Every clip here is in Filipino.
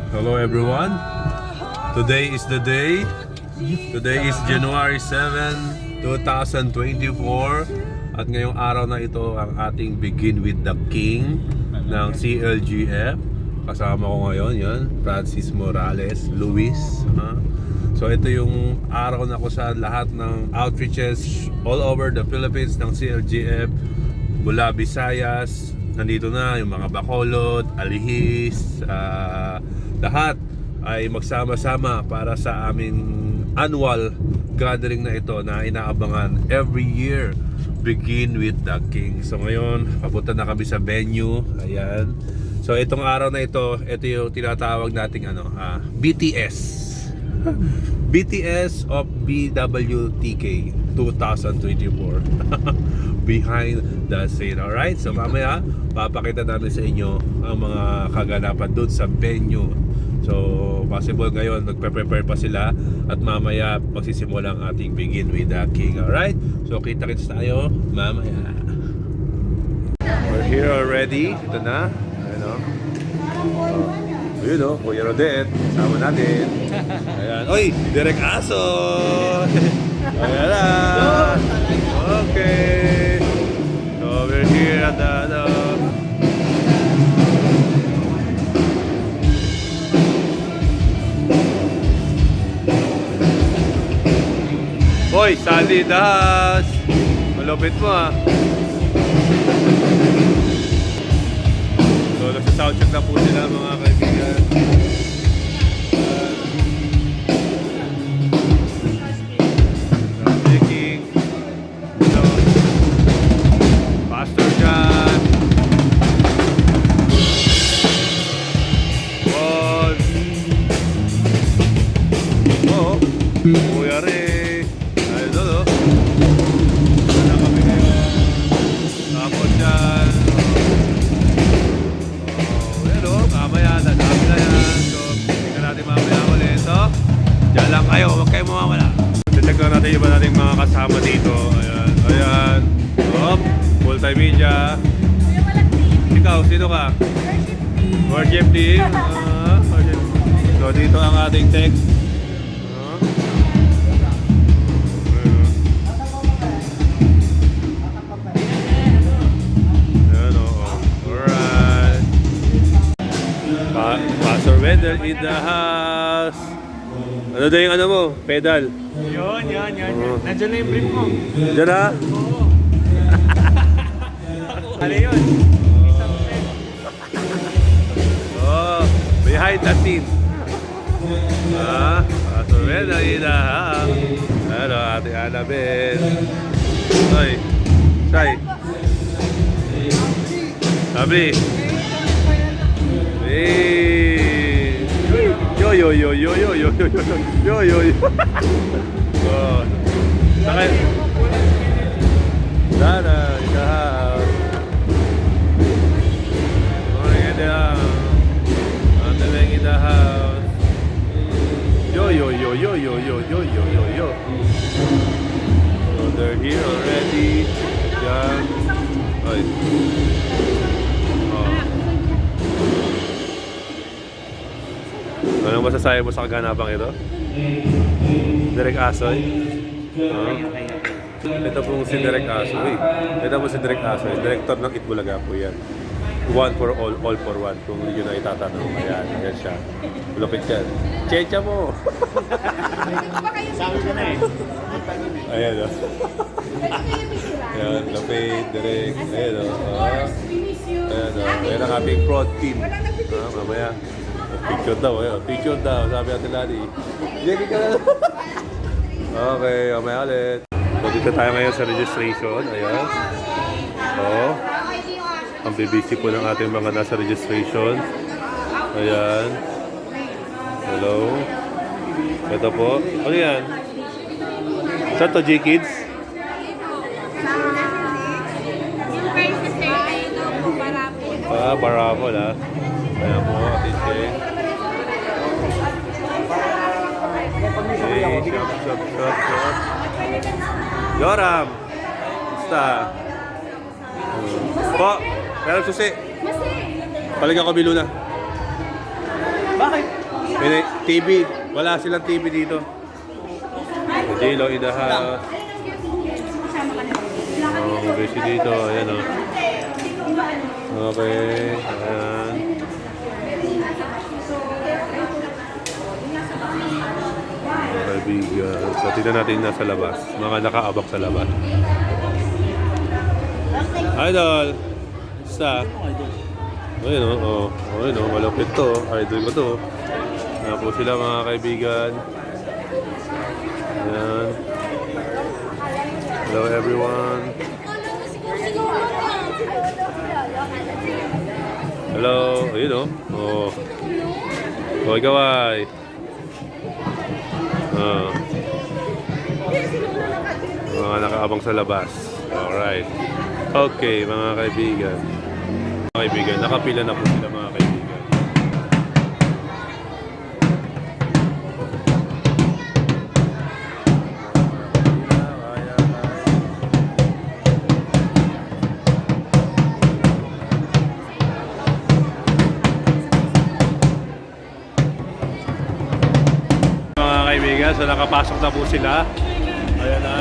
Hello everyone. Today is the day. Today is January 7, 2024. At ngayong araw na ito ang ating Begin with the King ng CLGF. Kasama ko ngayon, yan, Francis Morales, Luis. So ito yung araw na ko sa lahat ng outreaches all over the Philippines ng CLGF. Mula Visayas, nandito na yung mga Bacolod, Alihis, lahat ay magsama-sama para sa aming annual gathering na ito na inaabangan every year. Begin with the King. So ngayon, papunta na kami sa venue. Ayan. So itong araw na ito yung tinatawag nating BTS. BTS of BWTK 2024. Behind the scene. Alright? So mamaya, papakita namin sa inyo ang mga kaganapan doon sa venue. So, possible ngayon, nagpe-prepare pa sila at mamaya magsisimula ang ating Begin with the King. Alright? So, kita-kits tayo mamaya. We're here already. Ito na. Ayun o. Ayun o. Kuya Rodet. Kasama natin. Ayan. Oy! Direk Aso! Ayan na. Okay. So, we're here at the... Hoy, salidas! Malupit mo So, nasa soundcheck na po sila mga kaibigan. Checking. So, Pastor John. Oh, Kuya Ray. Diyan lang kayo, huwag kayong mawawala. Check lang natin yung iba nating mga kasama dito. Ayan, ayan. Hop, multimedia. Ikaw, sino ka? Worship team. So dito ang ating text. Ayan, alright. Pastor Wendell in the house. Ano daw yung mo? Pedal? Yun. Nandiyan na yung brief mo. Diyan ha? Oo. Ano yun? Oh, behind the scene. So rin ang inaha. Ano, Ate Annabel. Ay, Say. Sabi. Yo. Oh. Sakit. Dana, ikaw. Morning in the house. Andaling in the house. Yo. So they're here already. Yan. Ay. Anong masasabi mo sa kaganapang ito? Direk Asoy? Ito pong si Direk Asoy. Ito po si Direk Asoy. Director ng Itbulaga po yan. One for all for one. Kung yun na itatanong. Ayan siya. Lupit yan. Checha mo! Sabi ko na eh. Ayan o. Ayan, Lapid, Direk. Ayan o. Ayan o. Ayan ang ating prod team. Mamaya. Picture daw, sabi natin Lani. Jackie ka na. Okay, mamaya ulit. So dito tayo ngayon sa registration. Ayan. So, ang BBC po ng ating mga nasa registration. Ayan. Hello. Ito po. Ano yan? Saan to, J-Kids? Parapol ha. Ayan po, Ate Jeng. Hey, shop. Joram! Basta. Po, meron susi. Paligyan ko Biluna. Bakit? May TV. Wala silang TV dito. J-Lo in the house. Oh, busy dito. Ayan o. Okay. Ayan. Kaibigan. So, tignan natin nasa labas. Mga nakaabak sa labas. Idol! Sa? Ayun o. Oh. Ayun o. Malapit to. Idol ko to. Ayan po sila mga kaibigan. Ayan. Hello everyone. Hello. Ayun o. Oh. Oh, ikaw ay. Mga nakaabang sa labas. Alright. Okay, mga kaibigan. Mga kaibigan, nakapila na po sila mga kaibigan. Mga kaibigan, so nakapasok na po sila. Ayan na.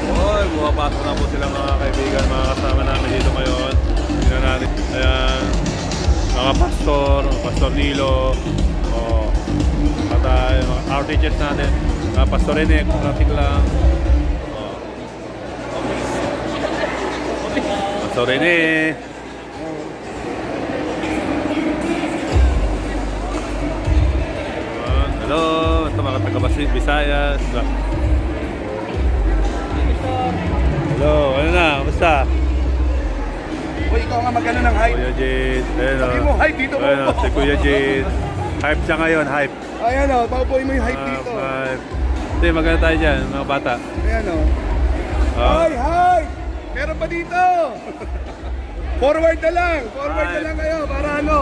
Oy, bumapasok na po sila mga kaibigan, mga kasama namin dito ngayon. Tingnan natin. Ayan. Mga pastor, Pastor Nilo. Oh. At mga outreaches natin. Mga Pastor Rene, traffic lang. Oh. Pastor Rene. Hello, ito mga taga-Visayas. Hello, ano na? Kamusta? Uy, ikaw nga magano ng hype. Kuya Jade. Ayan o. Sabi mo, hype dito mo. Ayan o, si Kuya Jade. Hype siya ngayon, hype. Ayan o, paupuin mo yung hype dito. Hype. Hindi, maganda tayo dyan, mga bata. Ayan o. Ah. Ay, hype! Meron pa dito! Forward na lang! Forward na Hype. lang kayo para ano?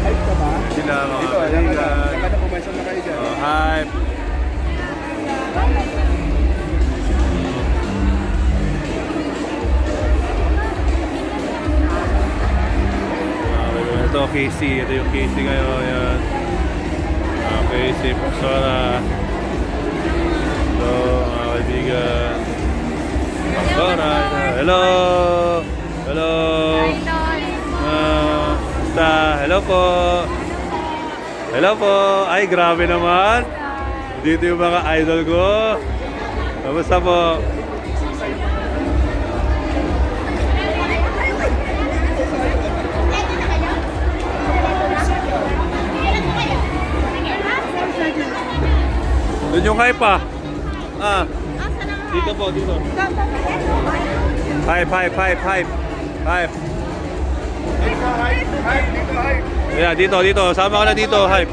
Hype ka ba? Sila mga Dito, ayan ka na. kaibigan. Saka na pumasok na kayo dyan. Oh, hype. Ito Casey, ito yung Casey ngayon. Ayan. Casey, Pastora. Ito, mga kaibigan. Pastora. Hello! Hello! Basta, hello po! Hello po! Ay, grabe naman! Dito yung mga idol ko. Kamusta po? Doon yung hype pa. Ah. Dito po, dito. Hype, hype, hype, hype. Hype. Dito, hype! Hype! Dito, hype! Yeah, dito, dito. Sama ka na dito, hype.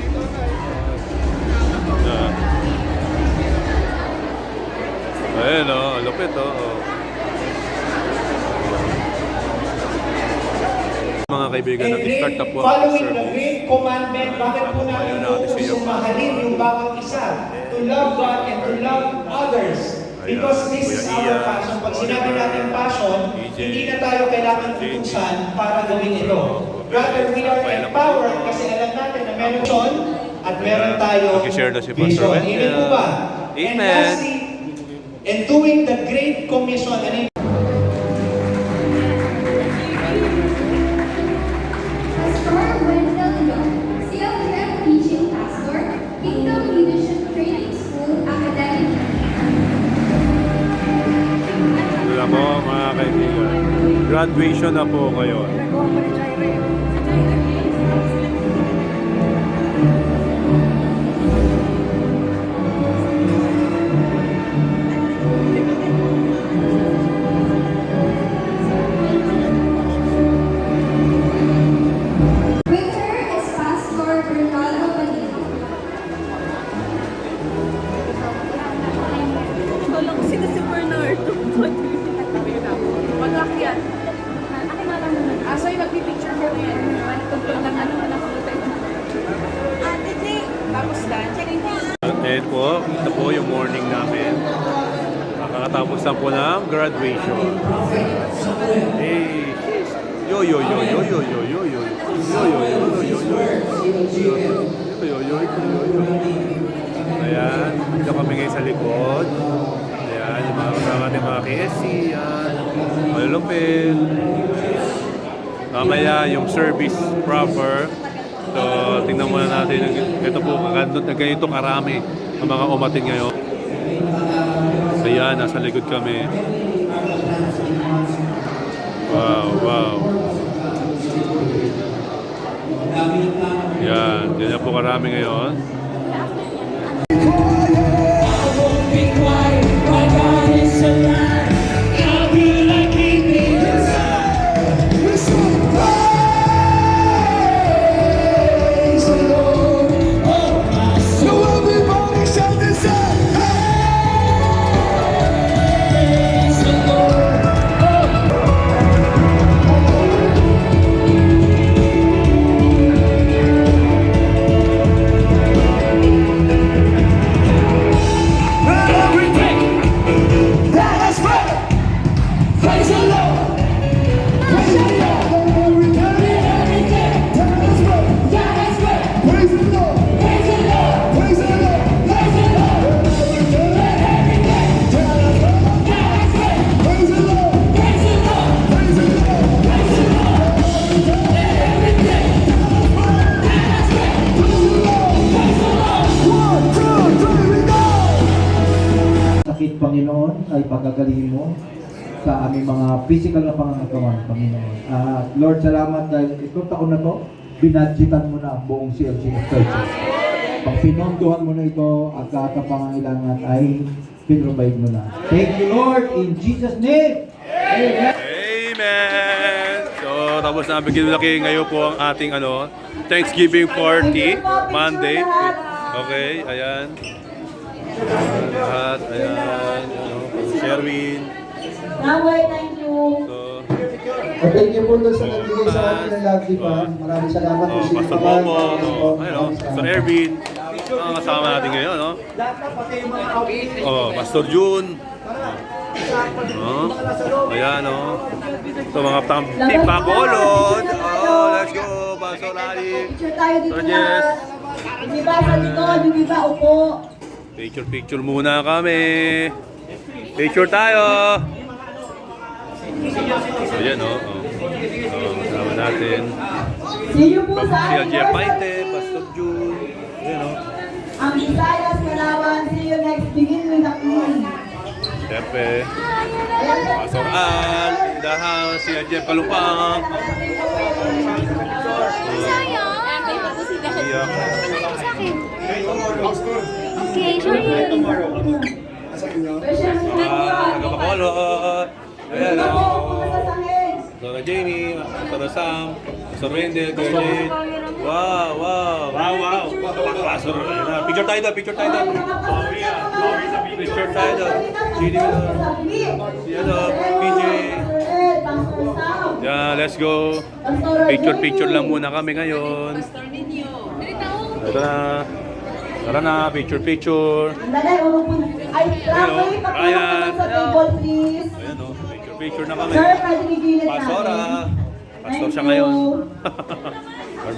Ayun o, lupit o. Mga kaibigan, nag-start na po ang Following the service. great commandment, bakit po natin uusong mahalin yung bawat isa? To love God and to love others. Because this is our passion. Pag sinabi natin passion, hindi na tayo kailangan utusan para gawin ito. Rather, we are empowered kasi alam natin na meron vision at meron tayong Nag-share na si Pastor vision. Wendell. Hindi po ba? And Amen. lastly, in doing the Great Commission, ano Pastor Wendell Young, CLF Teaching Pastor, Kingdom Leadership Training School Academy. Wala po mga kaibigan. Graduation na po ngayon. With her is Pastor Bernardo Padilla. Tolong sila si Bernardo. Mag-akyat. Ako na lang naman. Ah, so yung magpipicture mo yan. Tugtog lang ano na Ate, tapos dance. And po, ito po yung morning namin. Nakakatapos na po ng graduation. Hey, yo, Ayan, dito kami ngayon sa likod. Ayan, yung mga kasama natin mga KSC. Ayan, malulupin. Mamaya yung service proper. So, tingnan muna natin. Ito po, ganito karami ang mga umatin ngayon. Ayan, nasa likod kami. Wow. Yan, ganyan po karami ngayon. Sakit, Panginoon, ay pagkagalingin mo sa aming mga physical na pangangagawan, Panginoon. At Lord, salamat dahil itong taon na to, binadgetan mo na ang buong CLGF Churches. Pag pinondohan mo na ito, at lahat ng pangangailangan ay pinrovide mo na. Thank you, Lord, in Jesus' name. Amen. Amen! So, tapos na bigyan laki ngayon po ang ating Thanksgiving party, Monday. Okay, ayan. Lahat, ayan. Sherwin. Naway, thank you. So, Thank you po doon sa nagbigay sa amin ng lovely fan. Maraming salamat po sa Pastor Momo, Pastor Erwin. Ang kasama natin ngayon, no? Pastor Jun. Ayan, So, mga team Bacolod. Let's go, Pastor Ali. Picture tayo dito Sir Jess. lahat. Yung iba sa likod, yung iba upo. Picture muna kami. Picture tayo. Ayan, kasama natin. See you po sa Si ating Algia Paite, Pastor Jun. Ayan, Ang Visayas, Palawan. See you next. Begin with the Queen. Siyempre, Pastor Al, Dahan, si Algia Palupang. Okay, sorry. Taga-Bacolod. Ayan, Ito po, pumunta sa sangin. Dora Jamie, Pastor Sam, Pastor Wendell, Kuya Jade. Wow. Pastor, ayan na. Picture tayo doon. Picture tayo doon. Chidi mo doon. Si PJ. Yeah, let's go. Picture lang muna kami ngayon. Ito na. Tara na, picture. Dali, ay, Rafi, Ayan. pakilang sa table, please. Ayan picture na kami. Sir, pwede gigilit Pastora. namin. Pastor Thank siya you. ngayon.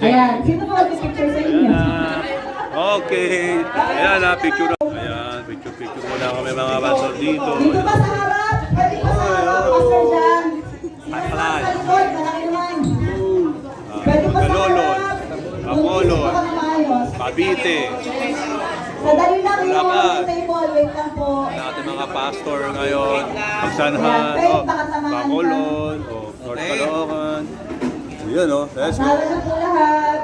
Ayan, sino po mag-picture sa Ayan inyo? na. Okay. Ayan na, picture. Ayan, picture muna kami mga pastor dito. Dito pa sa harap, pwede pa sa harap, Pastor Jan. Sino pa sa likod, malaki naman. Pwede pa sa Bacolod, harap. Bacolod, Baka na maayos. Cavite. Sadali lang yung Bulacan. table, wait lang po. Natin mga pastor ngayon. Pagsanhan, Bacolod, North Caloocan. Ayan let's go. Nara na po lahat.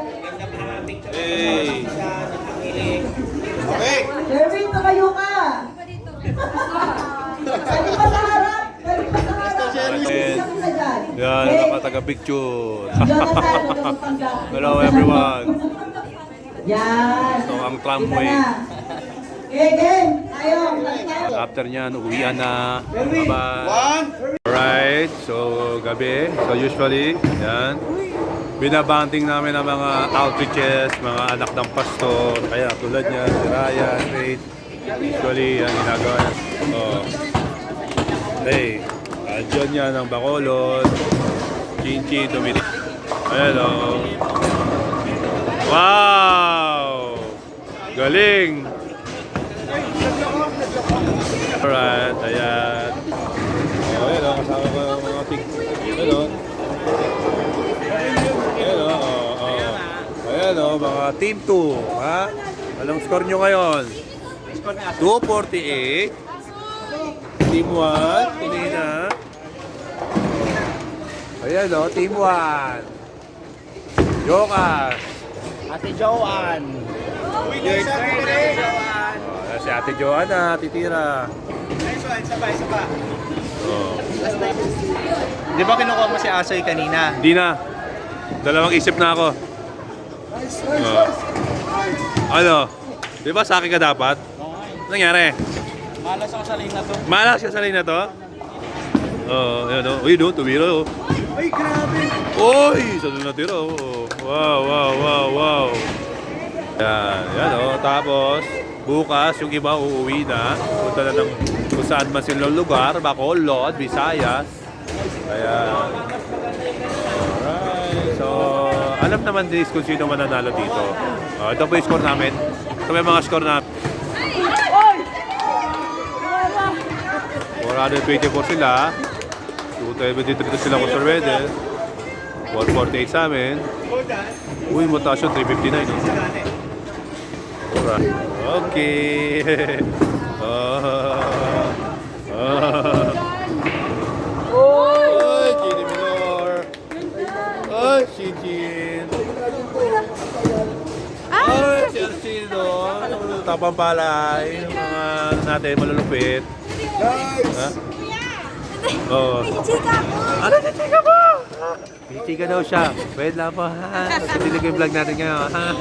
Hey! Jervin, tumayo ka. Pwede pa sa harap. Pwede pa sa harap. Jervin. Yan, Okay. nakataga-picture. Jonathan, huwag kang magpanggap. Hello everyone. Yan. Ito ang Dito tramway. na. Okay, game. Tayo. Tayo. After nyan, uwian na. Bye-bye. Alright, so gabi. So usually, yan. Binabanting namin ang mga outreaches, mga anak ng pastor. Kaya tulad niya, si Ryan, Faith. Usually, yan ginagawa niya. Hey, dyan yan ang Bacolod. Chinchin, Dominic. Ayan o. Wow! Galing! Alright, ayan. Ayan o, kasama ko yung mga pig. Ayan o. Ayan o, ayan o, mga team 2. Ha? Anong score nyo ngayon? 248. Team 1, kanina. Ayan o, team 1. Jokas. Ate Joanne. Si Ate Joanna, titira. Isa pa. Oh. Di ba kinukuha mo si Asoy kanina? Hindi na. Dalawang isip na ako. Oh. Ano? Di ba sa akin ka dapat? Anong nangyari? Malas ako sa lane na to. Malas ka sa line na to? Oo, yun o. Uy, doon, tumira o. Ay, grabe. Uy! Sa doon natira o. Wow. Yan o. Tapos, bukas yung iba uuwi na. Punta na ng kung saan man silang lugar. Bacolod, Visayas. Ayan. Alright. So, alam naman din kung sino mananalo dito. Ito po yung score namin. Ito po yung mga score namin. 424 sila. 273 sila kung surrender. 448 sa amin. Uy, mataas yun. 359. Alright. Okay. Oy, Chini Minor. Oy, Chinchin. Oy, si Arcino. Tapang palay. Yung mga natin malulupit. Ha? Oo. Chika ko! Ano na chika mo? Chika daw siya. Wait lang po ha. Kasi yung vlog natin ngayon ha.